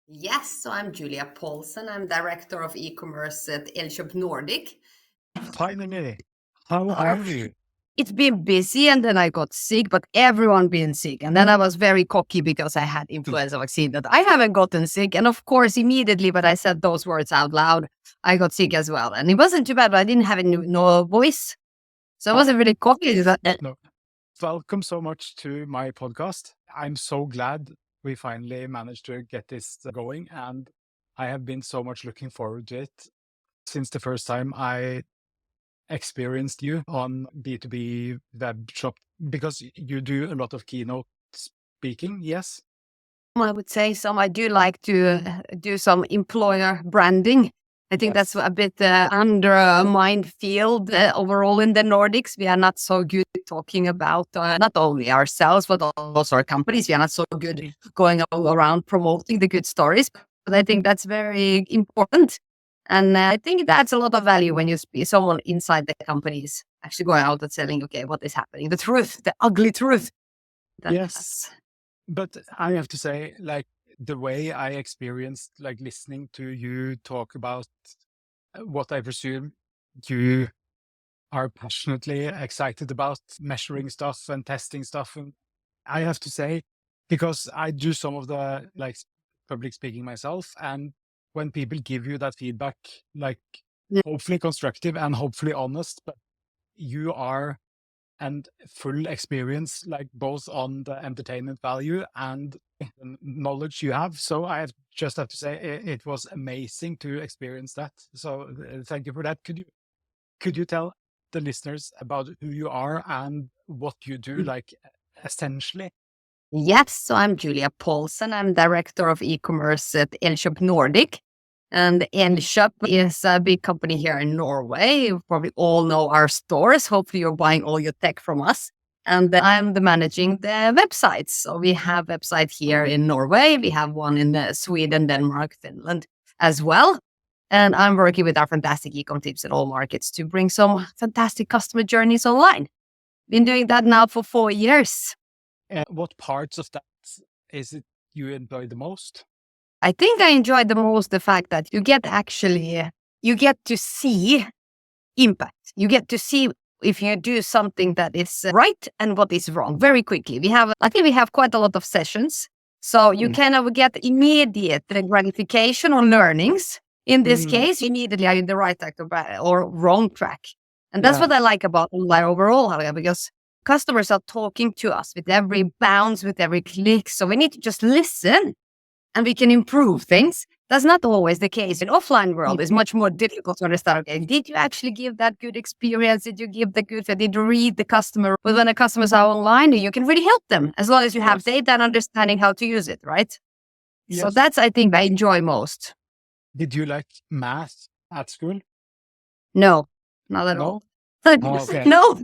Yes, so I'm Julia Paulsen. I'm director of e-commerce at Elkjøp Nordic. Finally, how are you? It's been busy and then I got sick, but everyone been sick. And then I was very cocky because I had influenza vaccine that I haven't gotten sick. And of course, immediately, but I said those words out loud, I got sick as well. And it wasn't too bad, but I didn't have no voice. So I wasn't really cocky. No. Welcome so much to my podcast. I'm so glad we finally managed to get this going, and I have been so much looking forward to it since the first time I experienced you on B2B web shop, because you do a lot of keynote speaking, yes? I would say some. I do like to do some employer branding. I think that's a bit undermined field overall in the Nordics. We are not so good talking about not only ourselves, but also our companies. We are not so good going all around promoting the good stories. But I think that's very important. And I think that's a lot of value when you see someone inside the companies actually going out and telling, okay, what is happening? The truth, the ugly truth. Yes. But I have to say, like, the way I experienced, like, listening to you talk about what I presume you are passionately excited about, measuring stuff and testing stuff. And I have to say, because I do some of the, like, public speaking myself, and when people give you that feedback, like, hopefully constructive and hopefully honest, but you are and full experience, like both on the entertainment value and the knowledge you have. So just have to say it was amazing to experience that. So thank you for that. Could you tell the listeners about who you are and what you do, like, essentially? Yes, so I'm Julia Paulsen. I'm director of e-commerce at Elkjøp Nordic. And Elkjøp is a big company here in Norway. You probably all know our stores. Hopefully you're buying all your tech from us. And I'm managing the websites. So we have website here in Norway. We have one in Sweden, Denmark, Finland as well. And I'm working with our fantastic e-com teams in all markets to bring some fantastic customer journeys online. Been doing that now for 4 years. And what parts of that is it you enjoy the most? I think I enjoy the most the fact that you get to see impact. You get to see if you do something that is right and what is wrong very quickly. I think we have quite a lot of sessions. So you kind of get immediate gratification or learnings. In this case, immediately are you in the right track or wrong track. And that's what I like about online overall, Hallgeir, because customers are talking to us with every bounce, with every click. So we need to just listen and we can improve things. That's not always the case. In offline world, it's much more difficult to understand, okay, did you actually give that good experience? Did you give the good, did you read the customer? But when the customers are online, you can really help them as long as you have data and understanding how to use it, right? Yes. So that's, I think, I enjoy most. Did you like math at school? No, not at all. Okay. No.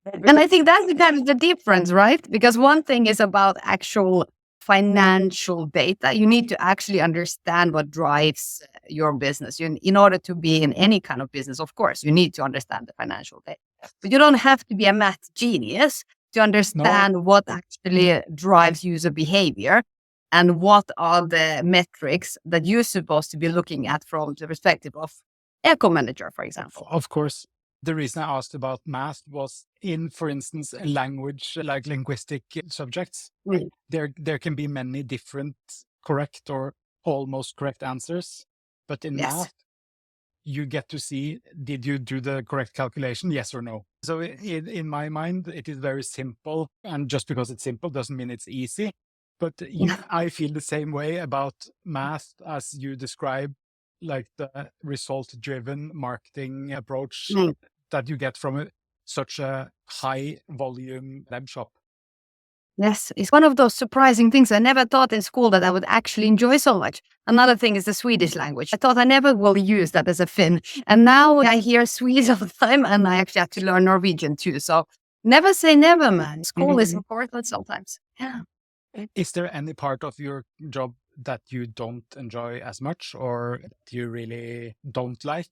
And I think that's kind of the difference, right? Because one thing is about actual financial data. You need to actually understand what drives your business. In order to be in any kind of business, of course, you need to understand the financial data. But you don't have to be a math genius to understand what actually drives user behavior and what are the metrics that you're supposed to be looking at from the perspective of Eco Manager, for example. Of course. The reason I asked about math was in, for instance, language, like linguistic subjects. There can be many different correct or almost correct answers. But in math, you get to see, did you do the correct calculation? Yes or no? So in my mind, it is very simple. And just because it's simple doesn't mean it's easy. But I feel the same way about math as you describe, like the result-driven marketing approach that you get from such a high-volume web shop. Yes, it's one of those surprising things I never thought in school that I would actually enjoy so much. Another thing is the Swedish language. I thought I never will use that as a Finn. And now I hear Swedish all the time and I actually have to learn Norwegian too. So never say never, man. School is important sometimes. Yeah. Is there any part of your job that you don't enjoy as much or that you really don't like?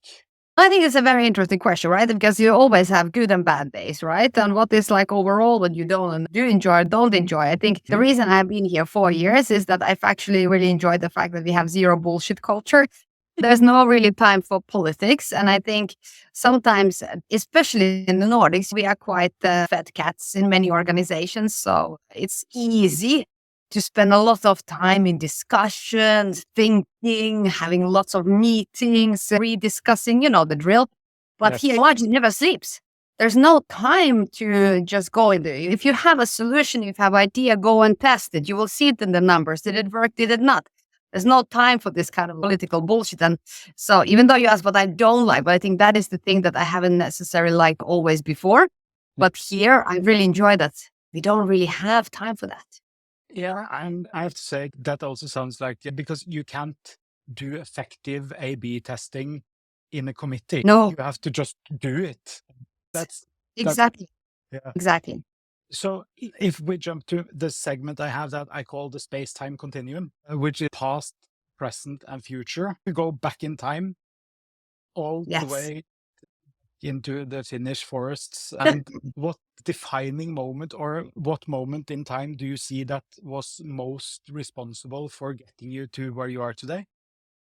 I think it's a very interesting question, right? Because you always have good and bad days, right? And what is like overall what you don't do enjoy or don't enjoy? I think the reason I've been here 4 years is that I've actually really enjoyed the fact that we have zero bullshit culture. There's no really time for politics. And I think sometimes, especially in the Nordics, we are quite fed cats in many organizations. So it's easy to spend a lot of time in discussions, thinking, having lots of meetings, rediscussing, the drill. But Yes. here, Margin never sleeps. There's no time to just go in there. If you have a solution, if you have an idea, go and test it. You will see it in the numbers. Did it work? Did it not? There's no time for this kind of political bullshit. And so even though you ask what I don't like, but I think that is the thing that I haven't necessarily liked always before. But here, I really enjoy that. We don't really have time for that. Yeah, and I have to say that also sounds like, because you can't do effective A/B testing in a committee. No. You have to just do it. That's Exactly. yeah. Exactly. So if we jump to the segment I have that I call the space-time continuum, which is past, present, and future. We go back in time all the Yes. way into the Finnish forests. And what defining moment or what moment in time do you see that was most responsible for getting you to where you are today?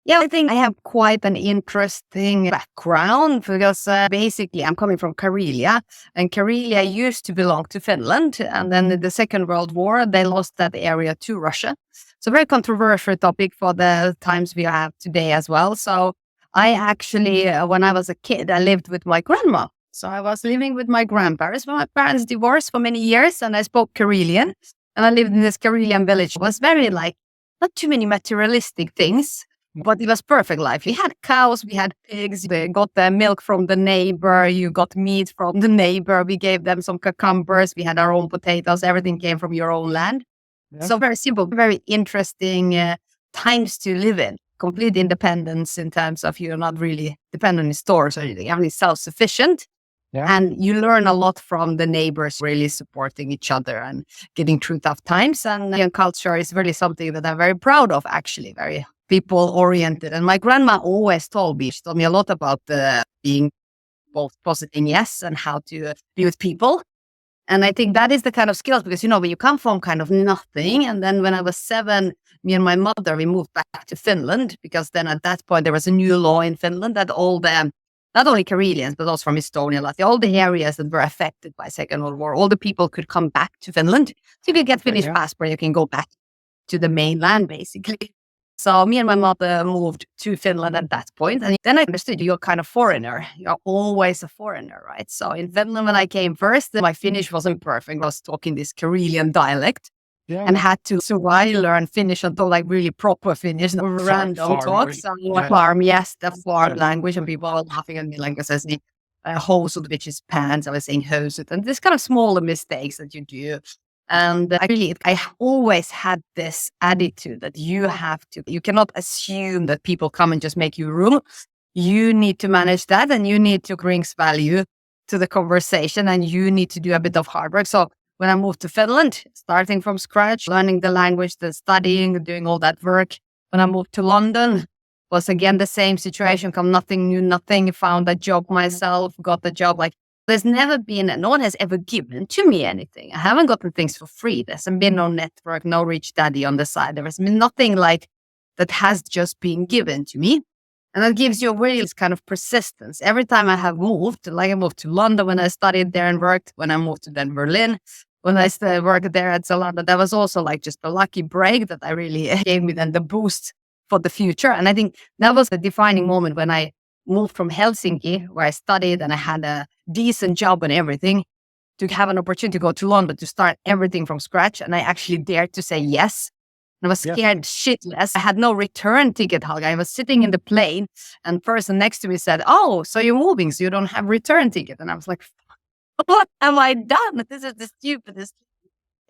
Yeah, I think I have quite an interesting background because basically I'm coming from Karelia, and Karelia used to belong to Finland. And then in the Second World War, they lost that area to Russia. So very controversial topic for the times we have today as well. So I actually, when I was a kid, I lived with my grandma. So I was living with my grandparents. My parents divorced for many years and I spoke Karelian. And I lived in this Karelian village. It was very not too many materialistic things. But it was perfect life. We had cows, we had pigs, we got the milk from the neighbor, you got meat from the neighbor, we gave them some cucumbers, we had our own potatoes, everything came from your own land. Yeah. So very simple, very interesting times to live in. Complete independence in terms of you're not really dependent on stores or anything. Everything's self-sufficient. Yeah. And you learn a lot from the neighbors really supporting each other and getting through tough times. And young culture is really something that I'm very proud of, actually, very people-oriented. And my grandma always told me, she told me a lot about being both positive yes and how to be with people. And I think that is the kind of skills because, when you come from kind of nothing. And then when I was 7, me and my mother, we moved back to Finland because then at that point there was a new law in Finland that all the, not only Karelians, but also from Estonia, Latvia, all the areas that were affected by Second World War, all the people could come back to Finland. So if you get Finnish passport, you can go back to the mainland, basically. So me and my mother moved to Finland at that point. And then I understood you're kind of foreigner. You're always a foreigner, right? So in Finland, when I came first, my Finnish wasn't perfect. I was talking this Karelian dialect and had to survive, learn Finnish until really proper Finnish, random talks. Farm, yes, the farm language. And people were laughing at me like I said, hosut, which is pants. I was saying hosut. And this kind of smaller mistakes that you do. And I always had this attitude that you cannot assume that people come and just make you room. You need to manage that and you need to bring value to the conversation and you need to do a bit of hard work. So when I moved to Finland, starting from scratch, learning the language, the studying, doing all that work. When I moved to London, was again the same situation, come nothing, knew nothing, found a job myself, got the job. There's never been, no one has ever given to me anything. I haven't gotten things for free. There's been no network, no rich daddy on the side. There has been nothing that has just been given to me. And that gives you a real kind of persistence. Every time I have moved, I moved to London when I studied there and worked, when I moved to then Berlin, when I worked there at Zalando, that was also just a lucky break that I really gave me then the boost for the future. And I think that was the defining moment when I moved from Helsinki, where I studied and I had a decent job and everything, to have an opportunity to go to London to start everything from scratch. And I actually dared to say yes. And I was scared shitless. I had no return ticket, Hallgeir. I was sitting in the plane and the person next to me said, "Oh, so you're moving, so you don't have return ticket." And I was like, what have I done? This is the stupidest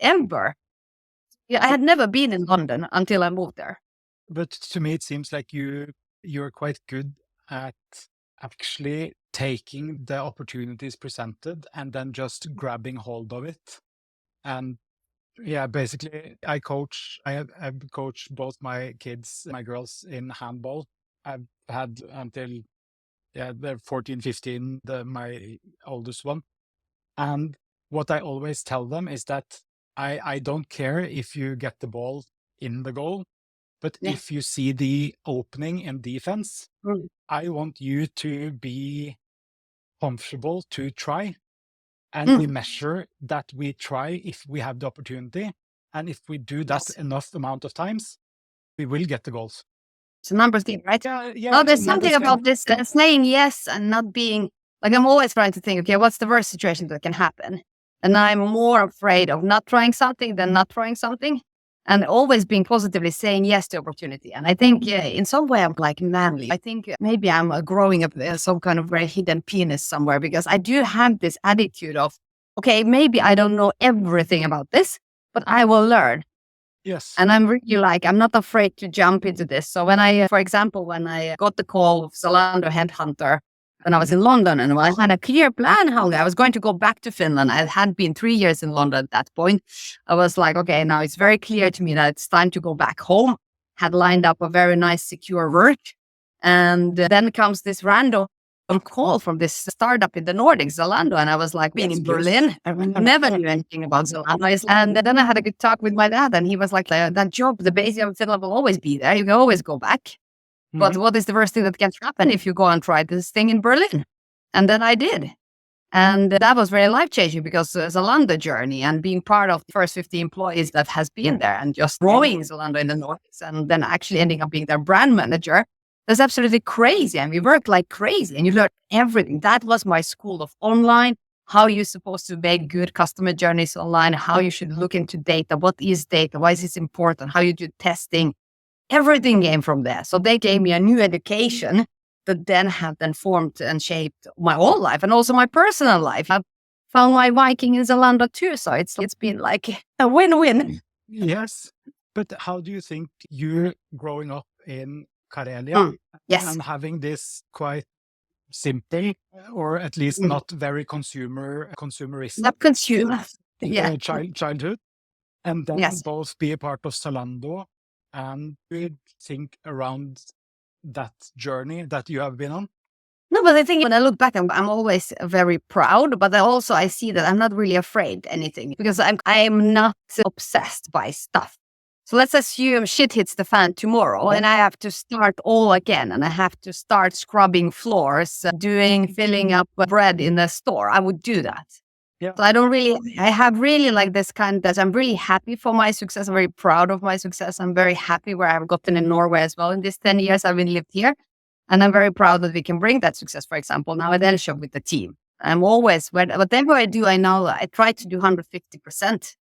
ever. Yeah, I had never been in London until I moved there. But to me, it seems like you're quite good at actually taking the opportunities presented and then just grabbing hold of it. And basically I've coached both my kids, my girls in handball. I've had until they're 14, 15, my oldest one. And what I always tell them is that I don't care if you get the ball in the goal, but Yeah. if you see the opening in defense, I want you to be comfortable to try. And we measure that we try if we have the opportunity. And if we do that enough amount of times, we will get the goals. It's a numbers game, right? Yeah, No, there's something about this saying yes and not being like, I'm always trying to think, okay, what's the worst situation that can happen? And I'm more afraid of not trying something than not trying something, and always being positively saying yes to opportunity. And I think in some way I'm like manly. I think maybe I'm growing up some kind of very hidden penis somewhere, because I do have this attitude of, okay, maybe I don't know everything about this, but I will learn. Yes. And I'm really like, I'm not afraid to jump into this. So when for example, when I got the call of Zalando headhunter, when I was in London, and I had a clear plan how I was going to go back to Finland. I had been 3 years in London at that point. I was like, okay, now it's very clear to me that it's time to go back home. Had lined up a very nice, secure work. And then comes this random call from this startup in the Nordics, Zalando. And I was like, being in Berlin, I never knew anything about Zalando. And then I had a good talk with my dad, and he was like, that job, the base of Finland will always be there. You can always go back. But what is the worst thing that can happen if you go and try this thing in Berlin? And then I did. And that was very life-changing, because Zalando journey and being part of the first 50 employees that has been there and just growing Zalando in the Nordics, and then actually ending up being their brand manager, that's absolutely crazy. And we worked like crazy, and you learn everything. That was my school of online, how you're supposed to make good customer journeys online, how you should look into data, what is data, why is this important, how you do testing. Everything came from there. So they gave me a new education that then have formed and shaped my whole life, and also my personal life. I've found my Viking in Zalando too. So it's been like a win-win. Yes. But how do you think you growing up in Karelia Yes. and having this quite simple, or at least not very consumeristic, Not consumer. Yeah. childhood, and then Yes. both be a part of Zalando and good think around that journey that you have been on? No, but I think when I look back, I'm always very proud, but I see that I'm not really afraid anything, because I'm not obsessed by stuff. So let's assume shit hits the fan tomorrow, and I have to start all again, and I have to start scrubbing floors, filling up bread in the store. I would do that. Yeah. So I have really like this kind that I'm really happy for my success. I'm very proud of my success. I'm very happy where I've gotten in Norway as well. In these 10 years I've been lived here. And I'm very proud that we can bring that success, for example, now at Elkjøp with the team. I'm always, whatever I do, I try to do 150%.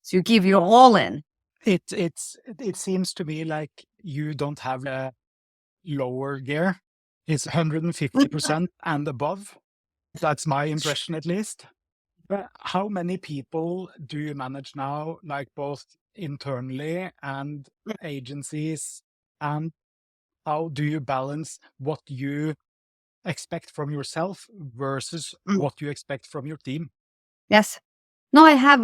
So you give your all in. It seems to me like you don't have a lower gear. It's 150% and above. That's my impression, at least. But how many people do you manage now, like both internally and agencies? And how do you balance what you expect from yourself versus what you expect from your team? Yes. No, I have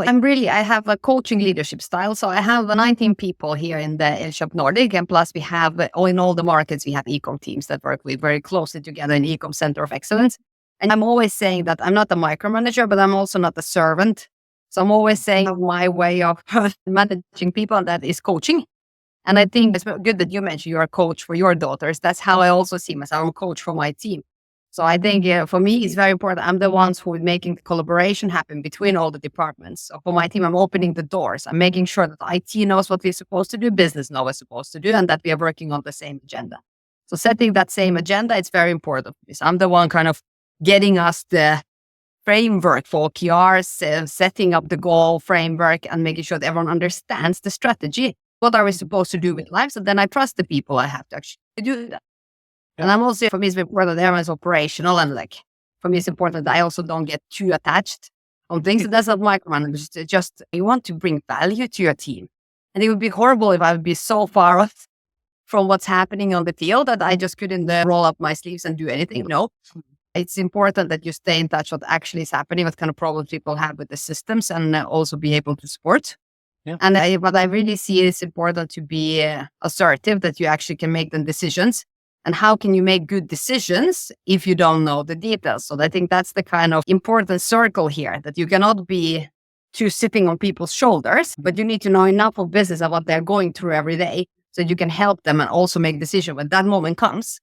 a coaching leadership style. So I have 19 people here in the Elkjøp Nordic, and plus we have in all the markets, we have e-com teams that work with very closely together in e-com center of excellence. And I'm always saying that I'm not a micromanager, but I'm also not a servant. So I'm always saying my way of managing people, and that is coaching. And I think it's good that you mentioned you're a coach for your daughters. That's how I also see myself. I'm a coach for my team. So I think for me, it's very important. I'm the ones who are making the collaboration happen between all the departments. So for my team, I'm opening the doors. I'm making sure that IT knows what we're supposed to do, business knows what we're supposed to do, and that we are working on the same agenda. So setting that same agenda, it's very important. So I'm the one kind of getting us the framework for OKRs, setting up the goal framework, and making sure that everyone understands the strategy. What are we supposed to do with life? So then I trust the people I have to actually do that. Yeah. And I'm also, for me, it's important that everyone is operational, and for me, it's important that I also don't get too attached on things. So that's not micromanagement. Just you want to bring value to your team. And it would be horrible if I would be so far off from what's happening on the field that I just couldn't roll up my sleeves and do anything. No. It's important that you stay in touch with what actually is happening, what kind of problems people have with the systems, and also be able to support. Yeah. And what I really see is important to be assertive, that you actually can make the decisions And how can you make good decisions if you don't know the details? So I think that's the kind of important circle here, that you cannot be too sitting on people's shoulders, but you need to know enough of business and what they're going through every day so you can help them and also make decisions when that moment comes.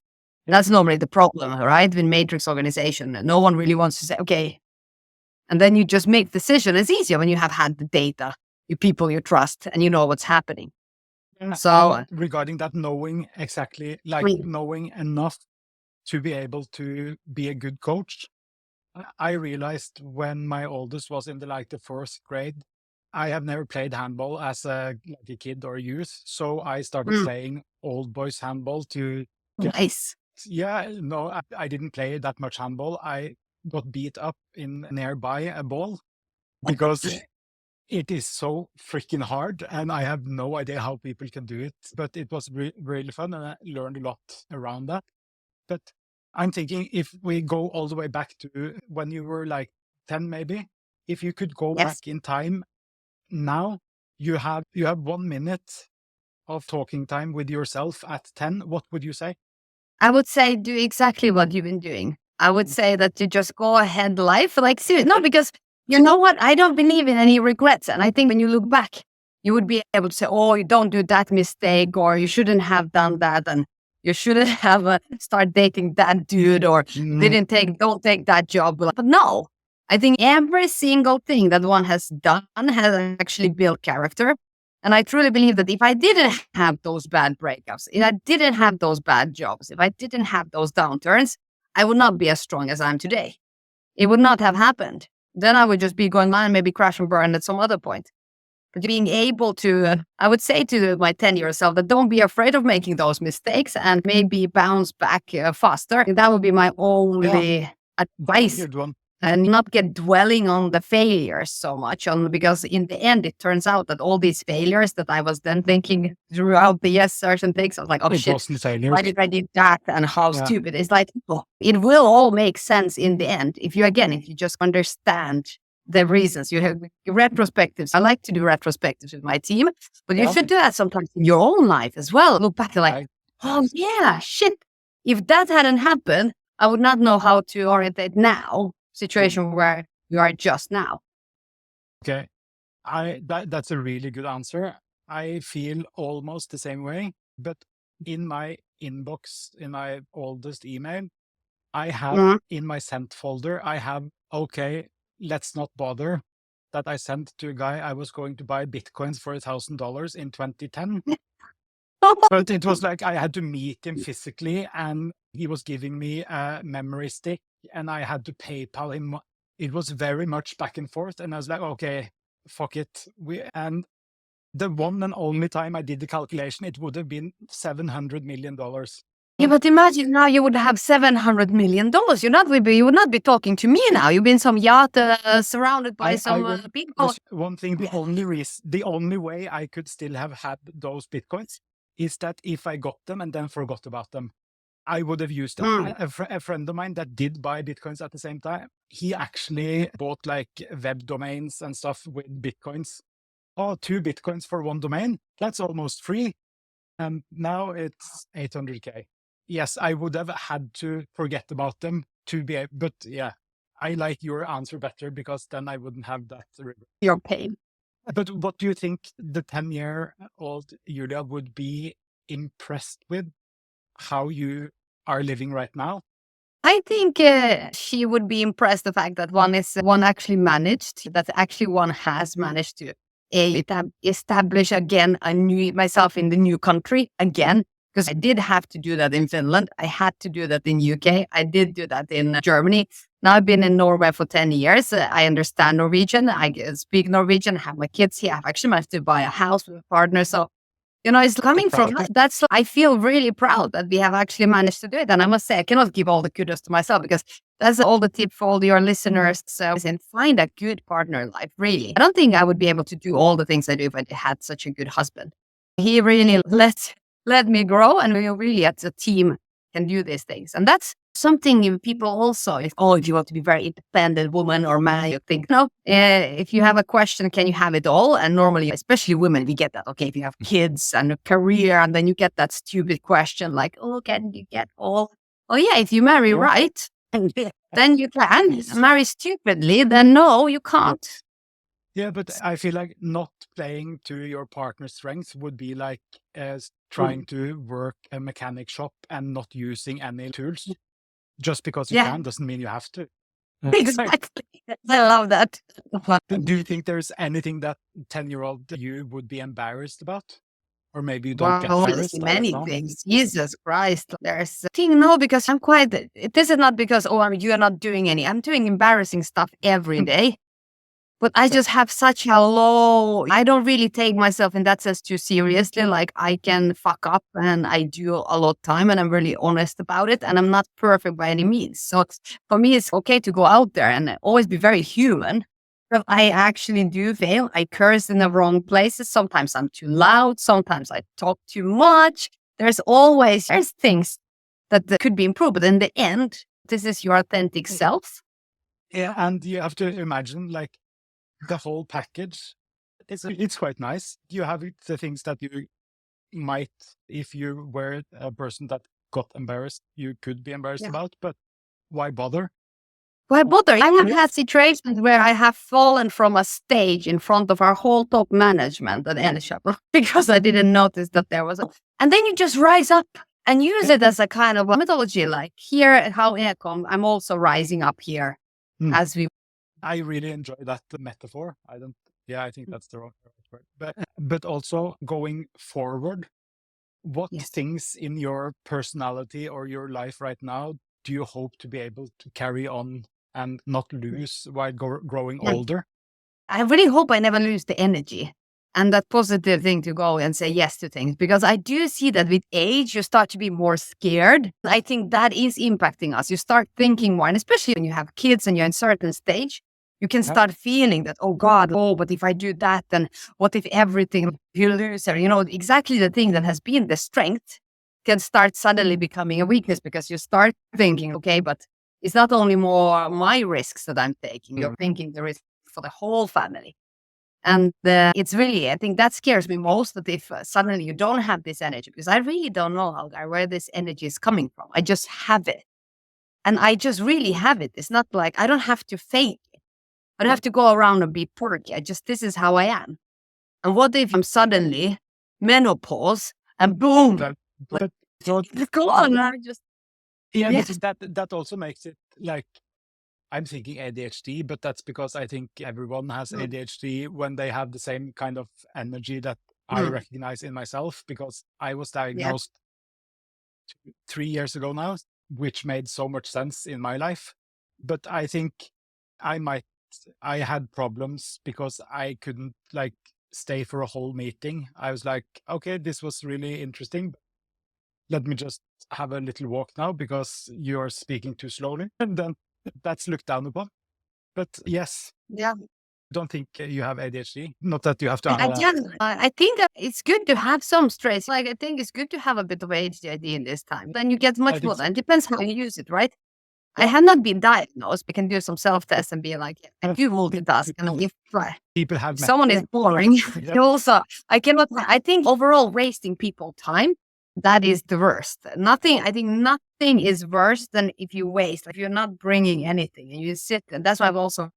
That's normally the problem, right? In matrix organization, no one really wants to say, okay. And then you just make decision. It's easier when you have had the data, you people you trust, and you know what's happening. So regarding that, knowing exactly, like knowing enough to be able to be a good coach, I realized when my oldest was in the fourth grade, I have never played handball as a kid or youth. So I started playing old boys handball to nice. Yeah, no, I didn't play that much handball. I got beat up in nearby a ball because it is so freaking hard, and I have no idea how people can do it. But it was really fun, and I learned a lot around that. But I'm thinking, if we go all the way back to when you were like 10, maybe, if you could go back in time now, you have 1 minute of talking time with yourself at 10. What would you say? I would say do exactly what you've been doing. I would say that you just go ahead life, like seriously. No, because you know what? I don't believe in any regrets. And I think when you look back, you would be able to say, oh, you don't do that mistake, or you shouldn't have done that. And you shouldn't have start dating that dude, or don't take that job. But no, I think every single thing that one has done has actually built character. And I truly believe that if I didn't have those bad breakups, if I didn't have those bad jobs, if I didn't have those downturns, I would not be as strong as I am today. It would not have happened. Then I would just be going on and maybe crash and burn at some other point. But being able to, I would say to my 10-year self that don't be afraid of making those mistakes and maybe bounce back faster. That would be my only advice. Good one. And not get dwelling on the failures so much, because in the end, it turns out that all these failures that I was then thinking throughout the certain things, I was like, oh shit, why did I do that? And how stupid. It's like, it will all make sense in the end. If you just understand the reasons. You have retrospectives. I like to do retrospectives with my team, but you should do that sometimes in your own life as well. Look back like, oh yeah, shit. If that hadn't happened, I would not know how to orientate now. Situation where you are just now. Okay. That's a really good answer. I feel almost the same way, but in my inbox, in my oldest email, I have in my sent folder, I have, okay, let's not bother, that I sent to a guy I was going to buy Bitcoins for $1,000 in 2010. But it was like I had to meet him physically, and he was giving me a memory stick, and I had to PayPal him. It was very much back and forth, and I was like, okay, fuck it. And the one and only time I did the calculation, it would have been $700 million. Yeah, but imagine now you would have $700 million. You would not be talking to me now. You've been some yacht surrounded by some people. One thing, the only way I could still have had those Bitcoins is that if I got them and then forgot about them, I would have used them. A friend of mine that did buy Bitcoins at the same time, he actually bought like web domains and stuff with Bitcoins. Oh, 2 Bitcoins for 1 domain. That's almost free. And now it's 800K. Yes, I would have had to forget about them to be able, but yeah, I like your answer better because then I wouldn't have that regret. Your pain. But what do you think the 10-year-old Julia would be impressed with how you are living right now? I think she would be impressed the fact that one actually managed, that actually one has managed to establish again myself in the new country again, because I did have to do that in Finland. I had to do that in UK. I did do that in Germany. Now I've been in Norway for 10 years. I understand Norwegian. I speak Norwegian. I have my kids here. I've actually managed to buy a house with a partner. So, it's coming from that. I feel really proud that we have actually managed to do it. And I must say, I cannot give all the kudos to myself because that's all the tip for all your listeners. So, find a good partner in life, really. I don't think I would be able to do all the things I do if I had such a good husband. He really let me grow, and we really as a team can do these things. And that's Something people also, if you want to be very independent woman or man, you think, no, if you have a question, can you have it all? And normally, especially women, we get that. Okay, if you have kids and a career, and then you get that stupid question like, oh, can you get all? Oh yeah, if you marry right, then you can. Marry stupidly, then no, you can't. Yeah, but I feel like not playing to your partner's strengths would be like trying to work a mechanic shop and not using any tools. Just because you can doesn't mean you have to. Exactly. I love that. Do you think there's anything that 10-year-old you would be embarrassed about? Or maybe you don't get embarrassed? Many things. Jesus Christ. There's a thing, no, because I'm quite, this is not because, you are not doing any. I'm doing embarrassing stuff every day. But I just have such a low, I don't really take myself in that sense too seriously. Like I can fuck up and I do a lot of time and I'm really honest about it. And I'm not perfect by any means. So for me, it's okay to go out there and always be very human. But I actually do fail. I curse in the wrong places. Sometimes I'm too loud. Sometimes I talk too much. There's things that could be improved. But in the end, this is your authentic self. Yeah. And you have to imagine like, the whole package, it's quite nice. You have the things that you might, if you were a person that got embarrassed, you could be embarrassed about, but why bother? Why bother? I have had situations where I have fallen from a stage in front of our whole top management at Elkjøp because I didn't notice that there was and then you just rise up and use it as a kind of a methodology. Like here at Hallgeir, I'm also rising up here as we. I really enjoy that metaphor. I think that's the wrong word. But also going forward, what things in your personality or your life right now do you hope to be able to carry on and not lose while growing older? I really hope I never lose the energy and that positive thing to go and say yes to things, because I do see that with age, you start to be more scared. I think that is impacting us. You start thinking more, and especially when you have kids and you're in a certain stage, you can start feeling that, oh God, but if I do that, then what if everything you lose? Or, exactly the thing that has been the strength can start suddenly becoming a weakness because you start thinking, okay, but it's not only more my risks that I'm taking, you're thinking the risk for the whole family. And it's really, I think that scares me most, that if suddenly you don't have this energy, because I really don't know, Hallgeir, where this energy is coming from. I just have it. And I just really have it. It's not like I don't have to fake it. I don't have to go around and be perky. this is how I am. And what if I'm suddenly menopause and boom? But go on. That also makes it like, I'm thinking ADHD, but that's because I think everyone has ADHD when they have the same kind of energy that I recognize in myself, because I was diagnosed 3 years ago now, which made so much sense in my life. But I think I had problems because I couldn't like stay for a whole meeting. I was like, okay, this was really interesting. Let me just have a little walk now because you're speaking too slowly. And then that's looked down upon. But yes. Yeah. Don't think you have ADHD. Not that you have to. I think that it's good to have some stress. Like, I think it's good to have a bit of ADHD in this time. Then you get much more. And it depends how you use it, right? I have not been diagnosed. We can do some self-tests and be like, I do multitask. And if people have someone is boring, also, I think overall wasting people time, that is the worst. I think nothing is worse than if you waste, if you're not bringing anything and you sit, and that's why I've also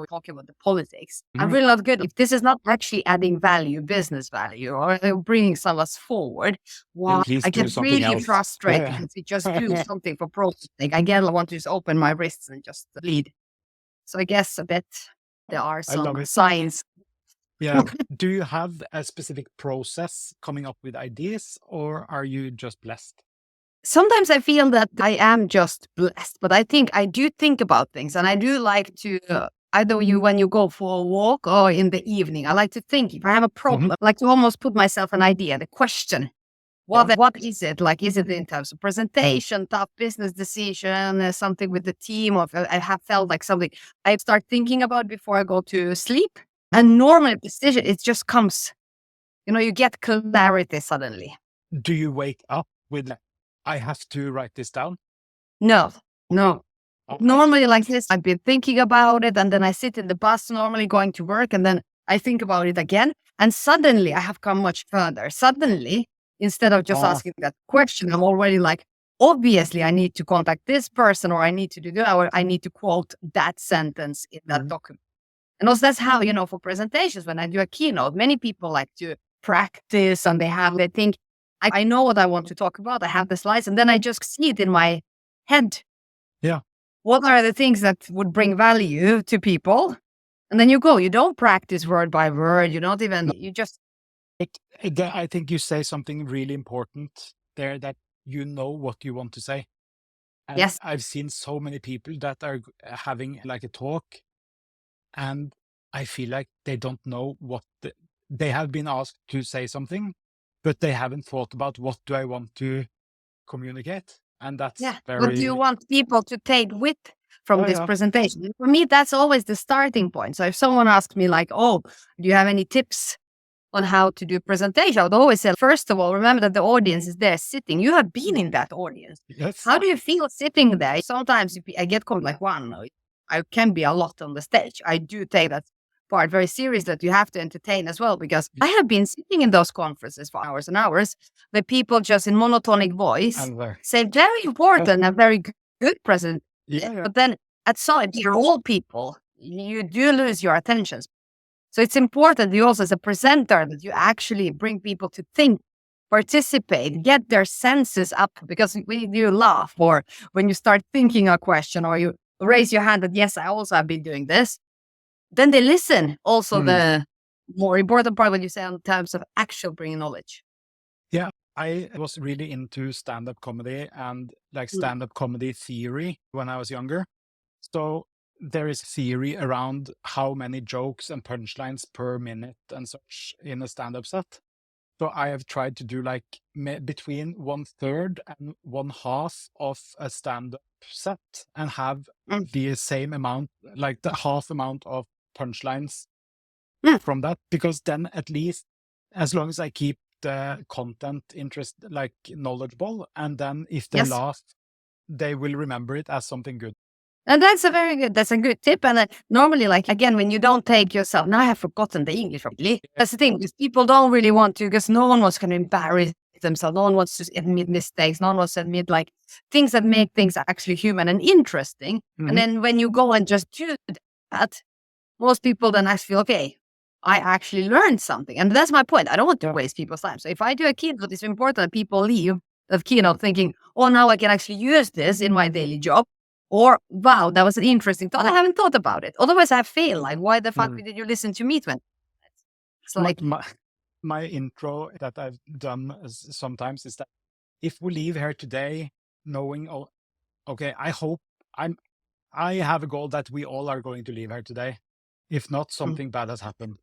talking about the politics. I'm really not good. If this is not actually adding value, business value, or bringing some of us forward, I get really frustrated if we just do something for profit. Like, again, I want to just open my wrists and just lead. So I guess a bit there are some signs. Yeah. Do you have a specific process coming up with ideas, or are you just blessed? Sometimes I feel that I am just blessed, but I think I do think about things, and I do like to either when you go for a walk or in the evening, I like to think if I have a problem, I like to almost put myself an idea, the question. What is it? Like, is it in terms of presentation, tough business decision, something with the team, or I have felt like something I start thinking about before I go to sleep. And normally decision, it just comes, you get clarity suddenly. Do you wake up with, I have to write this down? No, No. Normally like this, I've been thinking about it and then I sit in the bus normally going to work and then I think about it again and suddenly I have come much further. Suddenly, instead of just asking that question, I'm already like, obviously I need to contact this person or I need to do that or I need to quote that sentence in that document. And also that's how, for presentations, when I do a keynote, many people like to practice and they think, I know what I want to talk about. I have the slides and then I just see it in my head. Yeah. What are the things that would bring value to people? And then you go, you don't practice word by word. You don't even, you just. But I think you say something really important there, that you know what you want to say. And Yes. I've seen so many people that are having like a talk and I feel like they don't know they have been asked to say something, but they haven't thought about what do I want to communicate. And that's What do you want people to take with from this presentation? For me, that's always the starting point. So if someone asks me like, oh, do you have any tips on how to do presentation? I would always say, first of all, remember that the audience is there sitting. You have been in that audience. Yes. How do you feel sitting there? Sometimes I get called like, I can be a lot on the stage. I do take that part very serious, that you have to entertain as well, because I have been sitting in those conferences for hours and hours where people just in monotonic voice say very important and very good present. But then at some, you're all people, you do lose your attention. So it's important you also as a presenter that you actually bring people to think, participate, get their senses up, because when you laugh or when you start thinking a question or you raise your hand that, yes, I also have been doing this, then they listen. Also the more important part when you say in terms of actual bringing knowledge. Yeah, I was really into stand-up comedy and like stand-up comedy theory when I was younger. So there is theory around how many jokes and punchlines per minute and such in a stand-up set. So I have tried to do like between 1/3 and 1/2 of a stand-up set and have the same amount, like the half amount of punchlines from that, because then at least as long as I keep the content like knowledgeable, and then if they laugh, they will remember it as something good. And that's a good tip. And normally, like, again, when you don't take yourself, now I have forgotten the English really. That's the thing, because people don't really want to, because no one wants to embarrass themselves. No one wants to admit mistakes. No one wants to admit like things that make things actually human and interesting. And then when you go and just do that, most people then actually feel, okay, I actually learned something. And that's my point. I don't want to waste people's time. So if I do a keynote, it's important that people leave that keynote thinking, oh, now I can actually use this in my daily job. Or, wow, that was an interesting thought. I haven't thought about it. Otherwise, I fail. Like, why the fuck did you listen to me? It's like my intro that I've done sometimes is that if we leave here today knowing, oh, okay, I have a goal that we all are going to leave here today. If not, something bad has happened.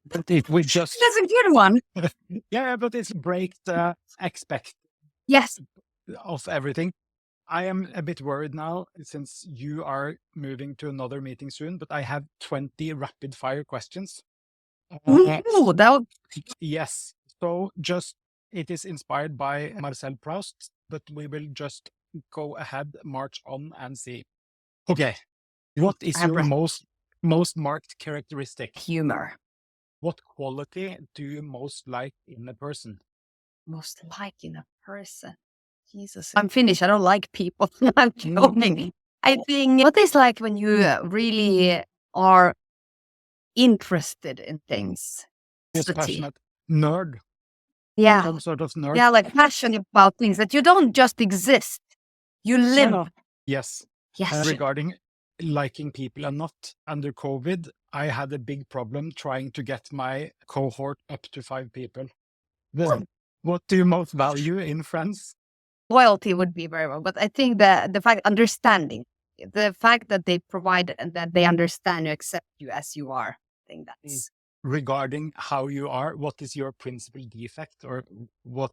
But if we just that's a good one. Yeah, but it's break the expect of everything. I am a bit worried now since you are moving to another meeting soon, but I have 20 rapid fire questions. Yes. So it is inspired by Marcel Proust, but we will just go ahead, march on and see. Okay. What is your most marked characteristic? Humor. What quality do you most like in a person? Most like in a person? Jesus. I'm Finnish. I don't like people. I'm joking. I think what is like when you really are interested in things. Yes, passionate. Nerd. Yeah. Some sort of nerd. Yeah, like passionate about things that you don't just exist. You live. Yes. Yes. Regarding liking people and not, under COVID, I had a big problem trying to get my cohort up to 5 people. What do you most value in friends? Loyalty would be very well, but I think the fact understanding, the fact that they provide and that they understand you, accept you as you are. I think that's regarding how you are. What is your principal defect, or what?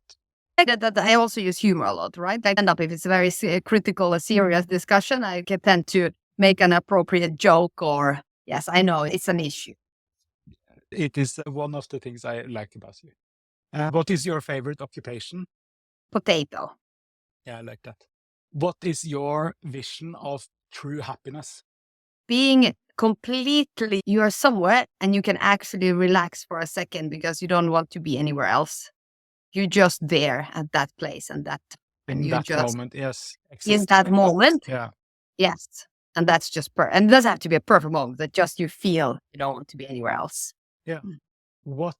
That I also use humor a lot, right? I end up if it's a very critical, a serious discussion, I can tend to make an appropriate joke, or yes, I know it's an issue. It is one of the things I like about you. What is your favorite occupation? Potato. Yeah, I like that. What is your vision of true happiness? Being completely, you are somewhere and you can actually relax for a second because you don't want to be anywhere else. You're just there at that place and In you that just moment, yes. in that moment. Yeah. Yes. And that's just and it doesn't have to be a perfect moment, that just you feel you don't want to be anywhere else. Yeah. What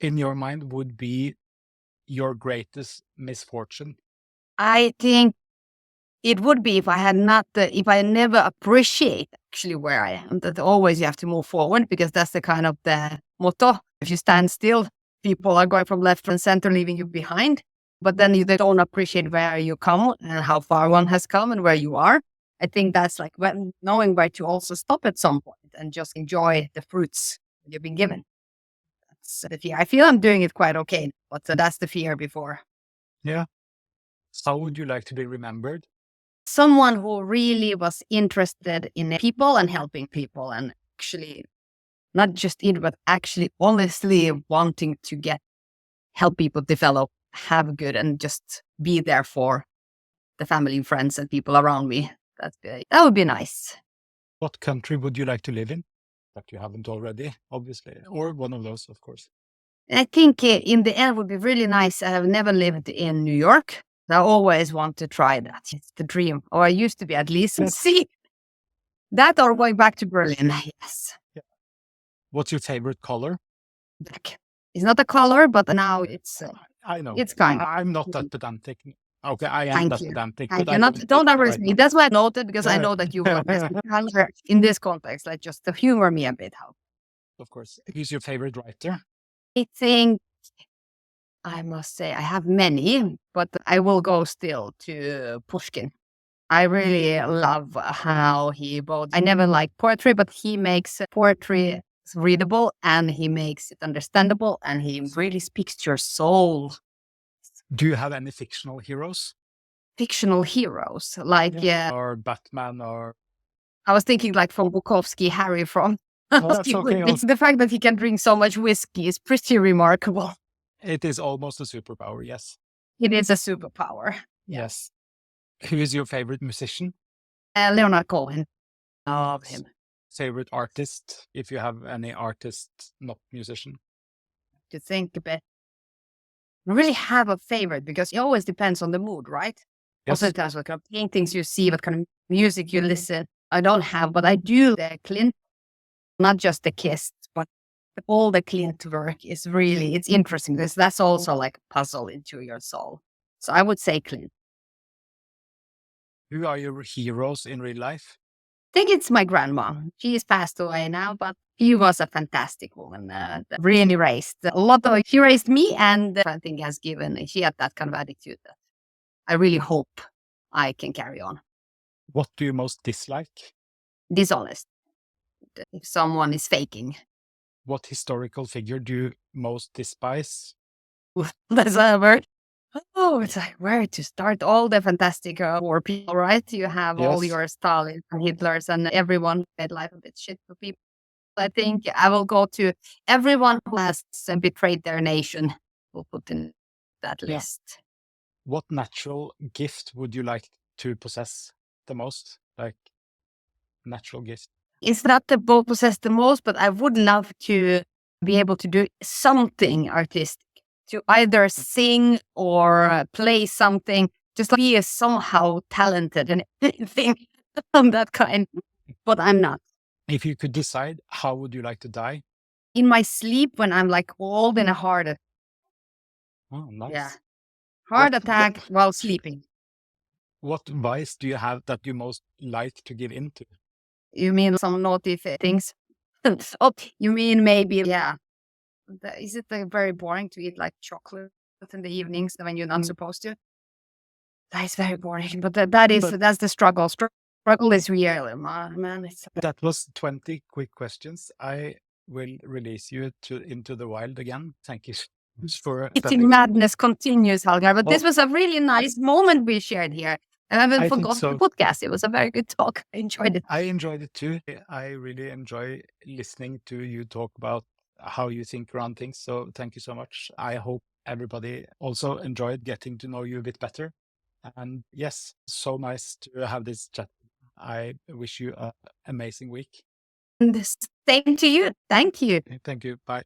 in your mind would be your greatest misfortune? I think it would be if I had not, if I never appreciate actually where I am, that always you have to move forward because that's the kind of the motto. If you stand still, people are going from left and center, leaving you behind. But then they don't appreciate where you come and how far one has come and where you are. I think that's like knowing where to also stop at some point and just enjoy the fruits you've been given. That's the fear. I feel I'm doing it quite okay, but that's the fear before. Yeah. How would you like to be remembered? Someone who really was interested in people and helping people and actually not just but actually honestly wanting to help people develop, have good, and just be there for the family and friends and people around me. That would be nice. What country would you like to live in that you haven't already, obviously, or one of those, of course? I think in the end would be really nice. I have never lived in New York. I always want to try that. It's the dream, or I used to be at least. Yes. See that, or going back to Berlin. Yes. Yeah. What's your favorite color? Black. It's not a color, but now it's. I know. It's kind of. I'm not that pedantic. Okay, I am Thank that you. pedantic. Thank But you. I Don't underestimate me. right That's why I noted, because I Yeah. know that you will. However, in this context, like just to humor me a bit. Of course. Who's your favorite writer? I think I must say I have many, but I will go still to Pushkin. I really love how he both. I never liked poetry, but he makes poetry readable and he makes it understandable and he really speaks to your soul. Do you have any fictional heroes? Fictional heroes like Or Batman, or I was thinking like from Bukowski, Harry from. that's okay. It's the fact that he can drink so much whiskey is pretty remarkable. It is almost a superpower, yes. It is a superpower. Yes. Who is your favorite musician? Leonard Cohen. Love him. Favorite artist, if you have any artist, not musician? To think a bit. I really have a favorite because it always depends on the mood, right? Yes. Also, depends what kind of paintings you see, what kind of music you listen. I don't have, but I do the Clint, not just the Kiss, but all the Clint work is really, it's interesting because that's also like a puzzle into your soul. So I would say Clint. Who are your heroes in real life? I think it's my grandma. She is passed away now, but she was a fantastic woman. That really raised a lot of. She raised me, and I think has given. She had that kind of attitude that I really hope I can carry on. What do you most dislike? Dishonest. If someone is faking. What historical figure do you most despise? That's a word. Oh, it's like where to start. All the fantastic war people, right? You have all Yes. your Stalin and Hitlers and everyone made life a bit shit for people. I think I will go to everyone who has betrayed their nation. We'll put in that Yeah. list. What natural gift would you like to possess the most? Like, natural gift. It's not the both possess the most, but I would love to be able to do something artistic, to either sing or play something, just be somehow talented and anything of that kind. But I'm not. If you could decide, how would you like to die? In my sleep, when I'm like old and a heart attack. Oh, nice. Yeah. Heart What- attack while sleeping. What vice do you have that you most like to give into? You mean some naughty things? Oh, you mean maybe, yeah. Is it very boring to eat like chocolate in the evenings when you're not supposed to? That is very boring, but that's the struggle. Struggle is real, man. That was 20 quick questions. I will release you into the wild again. Thank you so much for Eating madness continues, Hallgeir. But this Well- was a really nice moment we shared here. And I haven't I think forgotten so. the podcast. It was a very good talk. I enjoyed it. I enjoyed it too. I really enjoy listening to you talk about how you think around things. So thank you so much. I hope everybody also enjoyed getting to know you a bit better. And yes, so nice to have this chat. I wish you an amazing week. And the same to you. Thank you. Thank you. Bye.